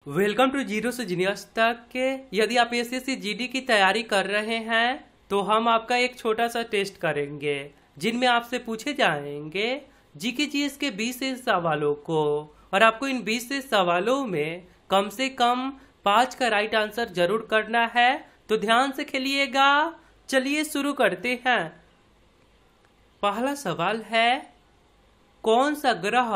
Welcome to zero से genius तक। यदि आप एसएससी जीडी की तैयारी कर रहे हैं तो हम आपका एक छोटा सा टेस्ट करेंगे जिनमें आपसे पूछे जाएंगे जीके जीएस के 20 से सवालों को, और आपको इन 20 से सवालों में कम से कम 5 का राइट आंसर जरूर करना है। तो ध्यान से खेलिएगा। चलिए शुरू करते हैं। पहला सवाल है, कौन सा ग्रह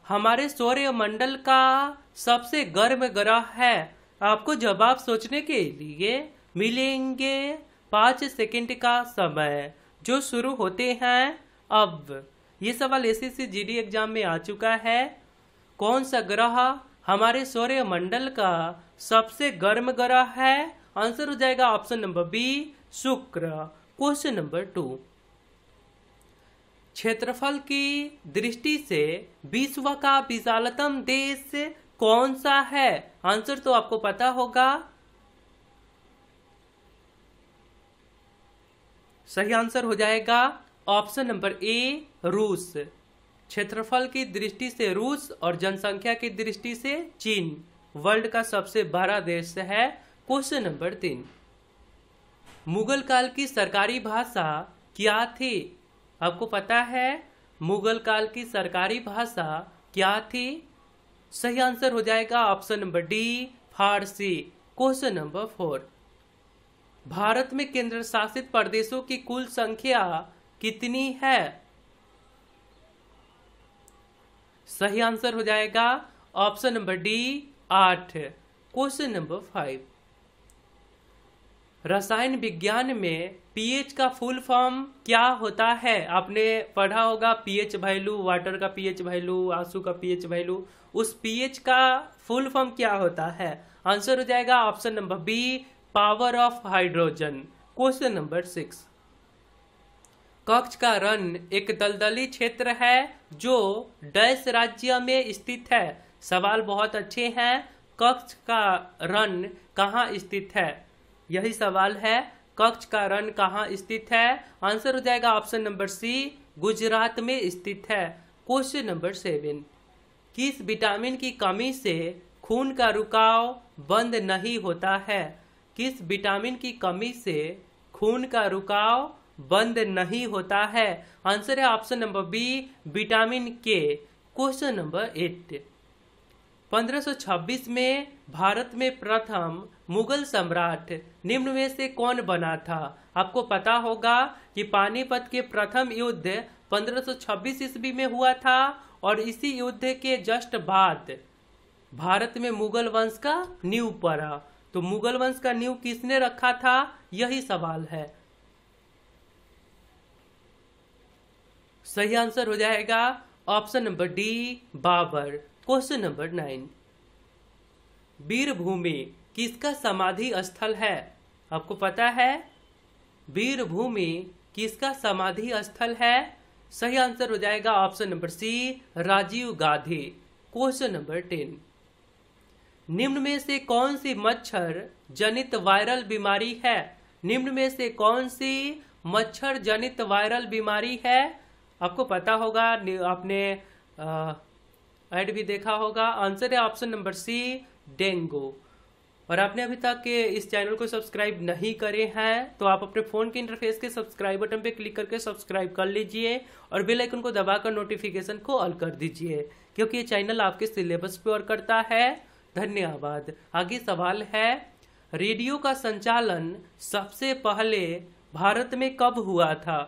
हमारे सौरमंडल का सबसे गर्म ग्रह है? आपको जवाब सोचने के लिए मिलेंगे 5 सेकंड का समय, जो शुरू होते हैं अब। ये सवाल एसएससी जीडी एग्जाम में आ चुका है। कौन सा ग्रह हमारे सौरमंडल का सबसे गर्म ग्रह है? आंसर हो जाएगा ऑप्शन नंबर बी, शुक्र। क्वेश्चन नंबर 2, क्षेत्रफल की दृष्टि से विश्व का विशालतम देश कौन सा है? आंसर तो आपको पता होगा। सही आंसर हो जाएगा ऑप्शन नंबर ए, रूस। क्षेत्रफल की दृष्टि से रूस और जनसंख्या की दृष्टि से चीन वर्ल्ड का सबसे बड़ा देश है। क्वेश्चन नंबर 3, मुगल काल की सरकारी भाषा क्या थी? आपको पता है मुगल काल की सरकारी भाषा क्या थी? सही आंसर हो जाएगा ऑप्शन नंबर डी, फारसी। क्वेश्चन नंबर 4, भारत में केंद्र शासित प्रदेशों की कुल संख्या कितनी है? सही आंसर हो जाएगा option number D, 8। Question number 5, रसायन विज्ञान में पीएच का फुल फॉर्म क्या होता है? आपने पढ़ा होगा पीएच वैल्यू, वाटर का पीएच वैल्यू, आंसू का पीएच वैल्यू। उस पीएच का फुल फॉर्म क्या होता है? आंसर हो जाएगा option number B, power of hydrogen. Question number 6, Kutch का रण एक दलदली क्षेत्र है जो डैश राज्य में स्थित है। सवाल बहुत अच्छे हैं। कच्छ का रण कहाँ स्थित है? यही सवाल है, कच्छ का रण कहाँ स्थित है? आंसर हो जाएगा ऑप्शन नंबर सी, गुजरात में स्थित है। क्वेश्चन नंबर 7, किस विटामिन की कमी से खून का रुकाव बंद नहीं होता है? किस विटामिन की कमी से खून का रुकाव बंद नहीं होता है? आंसर है ऑप्शन नंबर बी, विटामिन के। क्वेश्चन नंबर 8, 1526 में भारत में प्रथम मुगल सम्राट निम्न में से कौन बना था? आपको पता होगा कि पानीपत के प्रथम युद्ध 1526 ईस्वी में हुआ था, और इसी युद्ध के जस्ट बाद भारत में मुगल वंश का नींव पड़ा। तो मुगल वंश का नींव किसने रखा था? यही सवाल है। सही आंसर हो जाएगा option number D, Babur. Question number 9, Veerbhumi किसका समाधि स्थल है? आपको पता है वीरभूमि किसका समाधि स्थल है? सही आंसर हो जाएगा option number C, Rajiv Gandhi. Question number 10, निम्न में से कौन सी मच्छर जनित वायरल बीमारी है? निम्न में से कौन सी मच्छर जनित वायरल बीमारी है? आपको पता होगा, आपने ऐड भी देखा होगा। आंसर है ऑप्शन नंबर सी, डेंगू। और आपने अभी तक के इस चैनल को सब्सक्राइब नहीं करे हैं तो आप अपने फोन के इंटरफेस के सब्सक्राइब बटन पे क्लिक करके सब्सक्राइब कर लीजिए, और बेल आइकन को दबाकर नोटिफिकेशन को ऑल कर दीजिए, क्योंकि ये चैनल आपके सिलेबस पे वर्क करता है। धन्यवाद। आगे सवाल है, रेडियो का संचालन सबसे पहले भारत में कब हुआ था?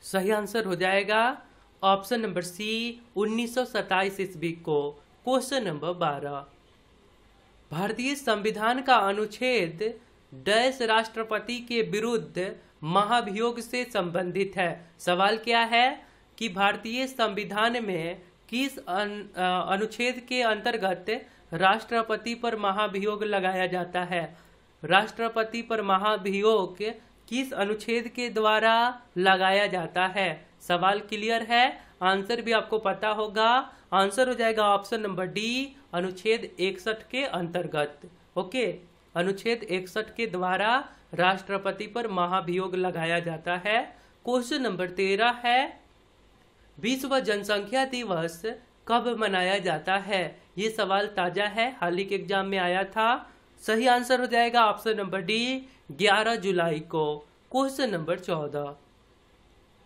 सही आंसर हो जाएगा ऑप्शन नंबर सी, 1927 ईस्वी को। क्वेश्चन नंबर 12, भारतीय संविधान का अनुच्छेद डैश राष्ट्रपति के विरुद्ध महाभियोग से संबंधित है। सवाल क्या है कि भारतीय संविधान में किस अनुच्छेद के अंतर्गत राष्ट्रपति पर महाभियोग लगाया जाता है? राष्ट्रपति पर महाभियोग किस अनुच्छेद के द्वारा लगाया जाता है? सवाल क्लियर है, आंसर भी आपको पता होगा। आंसर हो जाएगा ऑप्शन नंबर डी, अनुच्छेद 61 के अंतर्गत। ओके, अनुच्छेद 61 के द्वारा राष्ट्रपति पर महाभियोग लगाया जाता है। क्वेश्चन नंबर 13 है, विश्व जनसंख्या दिवस कब मनाया जाता है? ये सवाल ताजा है, हाल ही के एग्जाम में आया था। सही आंसर हो जाएगा ऑप्शन नंबर डी 11 जुलाई को। Question number 14,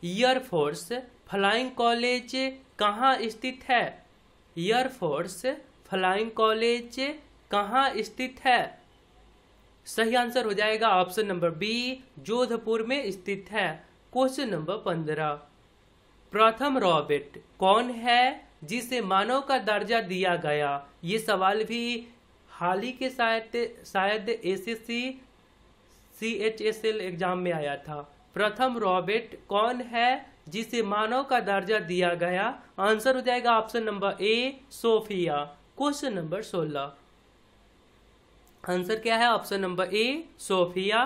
air force flying college कहाँ स्थित है? एयरफोर्स फ्लाइंग कॉलेज कहाँ स्थित है? सही आंसर हो जाएगा ऑप्शन नंबर बी जोधपुर में स्थित है। क्वेश्चन नंबर 15, प्रथम रॉबोट कौन है जिसे मानव का दर्जा दिया गया? ये सवाल भी हाल ही के शायद एसएससी CHSL एग्जाम में आया था। प्रथम रॉबोट कौन है जिसे मानव का दर्जा दिया गया? आंसर हो जाएगा option number A Sophia. Question number 16, answer क्या है? Option number A Sophia.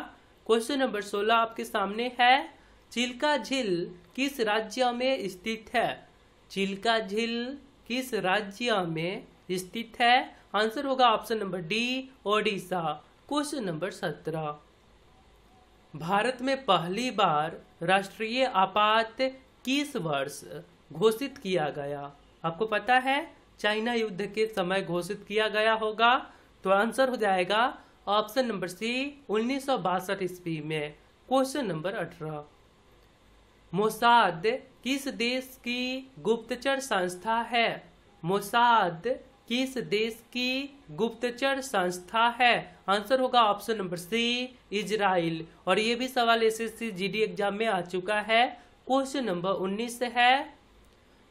Question number 16 आपके सामने है, चिल्का झील किस राज्य में स्थित है? चिल्का झील किस राज्य में स्थित है? आंसर होगा option number D Odisha. Question number 17, Bharat में पहली बार राष्ट्रीय आपात किस वर्ष घोषिट किया गया? आपको पता है चाइना युद्ध के समय घोषित किया गया होगा, तो आंसर हो जाएगा ऑप्शन नंबर सी 1962 ईस्वी में। क्वेश्चन नंबर 18, मोसाद किस देश की गुप्तचर संस्था है? मोसाद किस देश की गुप्तचर संस्था है? आंसर होगा ऑप्शन नंबर सी इजराइल। और ये भी सवाल एसएससी जीडी एग्जाम में आ चुका है। क्वेश्चन नंबर 19 है,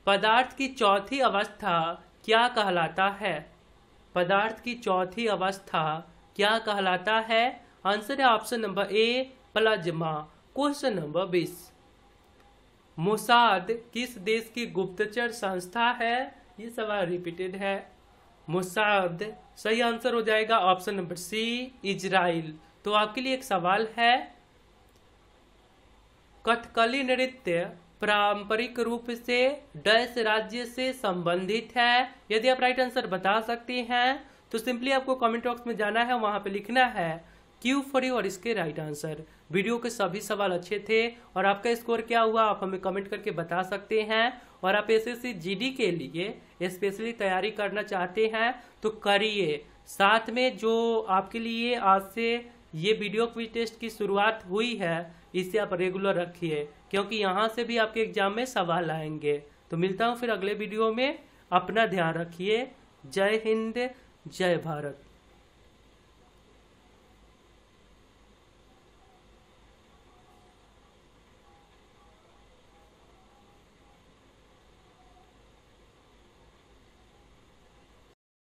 पदार्थ की चौथी अवस्था क्या कहलाता है? पदार्थ की चौथी अवस्था क्या कहलाता है? आंसर है ऑप्शन नंबर ए प्लाज्मा। क्वेश्चन नंबर 20, मोसाद किस देश की गुप्तचर संस्था है? ये सवाल रिपीटेड है। मोसाद सही आंसर हो जाएगा ऑप्शन नंबर सी इजराइल। तो आपके लिए एक सवाल है, कथकली नृत्य पारंपरिक रूप से डैश राज्य से संबंधित है? यदि आप राइट आंसर बता सकते हैं तो सिंपली आपको कमेंट बॉक्स में जाना है, वहां पे लिखना है क्यू फॉर यू और इसके राइट आंसर। वीडियो के सभी सवाल अच्छे थे और आपका स्कोर क्या हुआ आप हमें कमेंट करके बता सकते हैं। और आप एसएससी जीडी के लिए स्पेशली तैयारी करना चाहते हैं तो करिए। साथ में जो आपके लिए आज से ये वीडियो क्विज टेस्ट की शुरुआत हुई है, इसे आप रेगुलर रखिए, क्योंकि यहाँ से भी आपके एग्जाम में सवाल आएंगे। तो मिलता हूँ फिर अगले वीडियो में। अपना ध्यान रखिए। जय हिंद, जय भारत।